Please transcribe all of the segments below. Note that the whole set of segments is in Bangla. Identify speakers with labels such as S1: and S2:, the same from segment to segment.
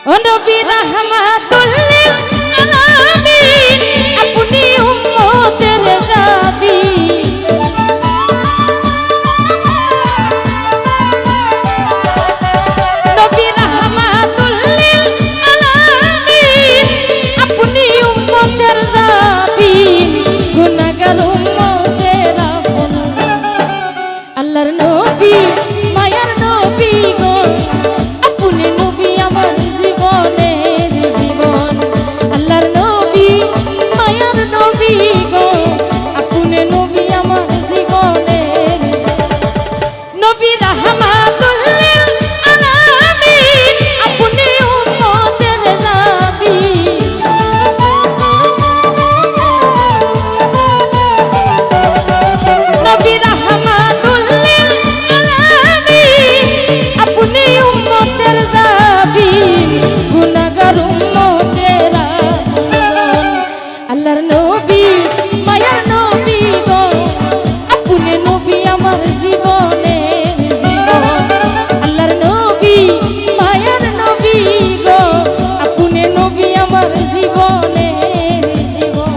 S1: ও নবী রাহমাতুল লিল আলামিন আপনি উম্মতের জাবিন নবী রাহমাতুল লিল আলামিন আপনি উম্মতের জাবিন গুনাহগার উম্মতের আপন আল্লাহর নবী মায়ার নবী গো আপনি নবী আমার জীবনের জীবন আল্লাহর নবী মায়ার নবী গো আপনি নবী আমার জীবনের নবী রাহমাতুল লিল আলামিন আপনি উম্মতের জাবিন নবী রাহমাতুল লিল আলামিন আপনি উম্মতের জাবিন গুনাহগার উম্মতের আপন আল্লাহর নবী মায়ার নবী গো আপনি নবী আমার জীবনের জীবন আল্লাহর নবী মায়ার নবী গো আপনি নবী আমার জীবনের জীবন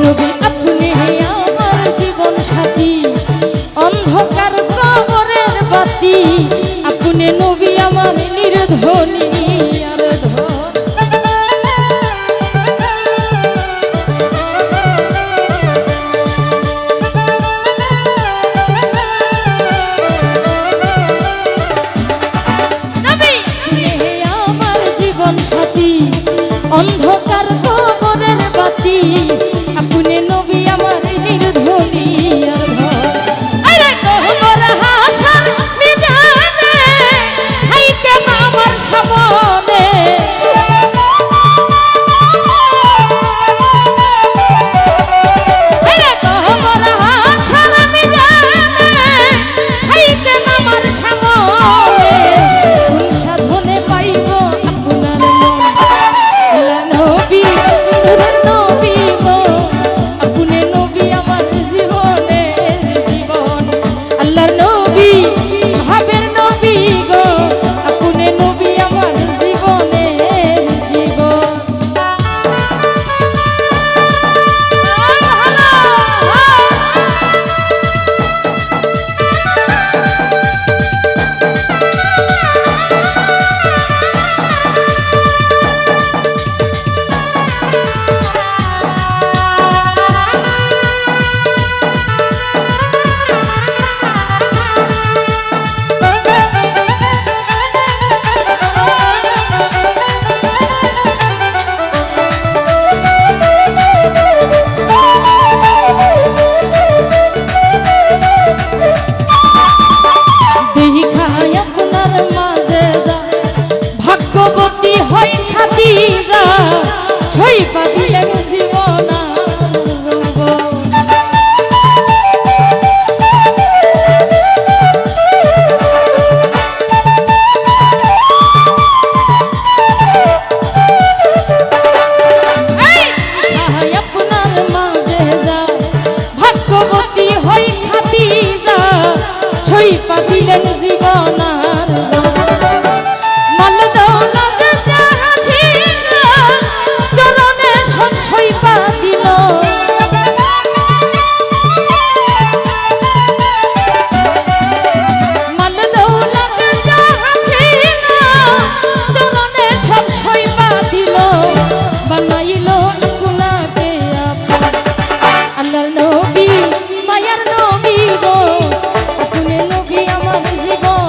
S1: নবী আপনি আমার জীবন সাথী অন্ধকার কবরের বাতি আপনি নবী আমার নির্ধনী আর ধন নবী আপনি আমার জীবন সাথী অন্ধকার কবরের বাতি আপনি নবী আমার নির্ধনী আর ভয় আরে কবর হাসর মিজানে হাই কেন আমার সামনে আরে কবর হাসর মিজানে হাই কেন আমার সামনে কোন সাধনে পাইব আপনার মন আল্লাহ নবী নূরের নবী গো আপনি নবী আমার জীবনের জীবন আল্লাহর নবী ভাবের নবী গো আপনি নবী আমার জীবনের জীবন দেখায় আপনার মাঝে যা ভাগ্যবতী হয় খাদিজা সইপা দিলেন জীবন আর যৌবন দেখায় আপনার মাঝে যা ভাগ্যবতী হয় খাদিজা সইপা দিলেন জীবন আর যৌবন মাল দৌলত যাহা ছিল চরণে সব সইপা দিল মাল দৌলত যাহা ছিল চরণে সব সইপা দিল বানাইল আপনাকে আপন আল্লাহর নবী মায়ার নবী গো আপনি নবী আমার জীবন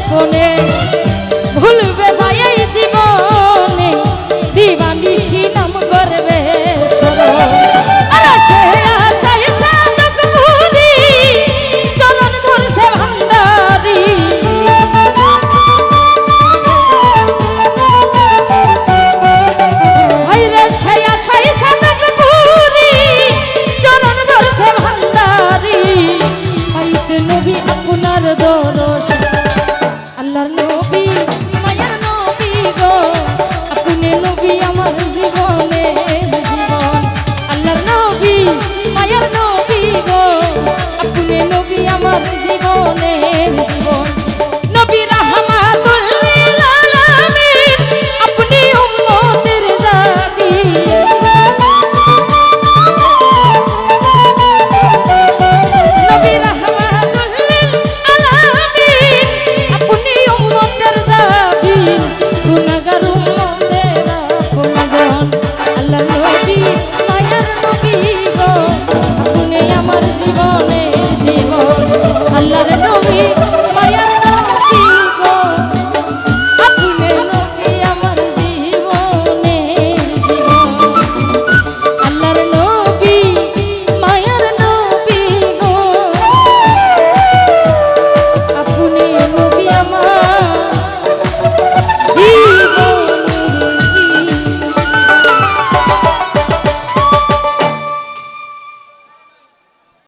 S1: আপন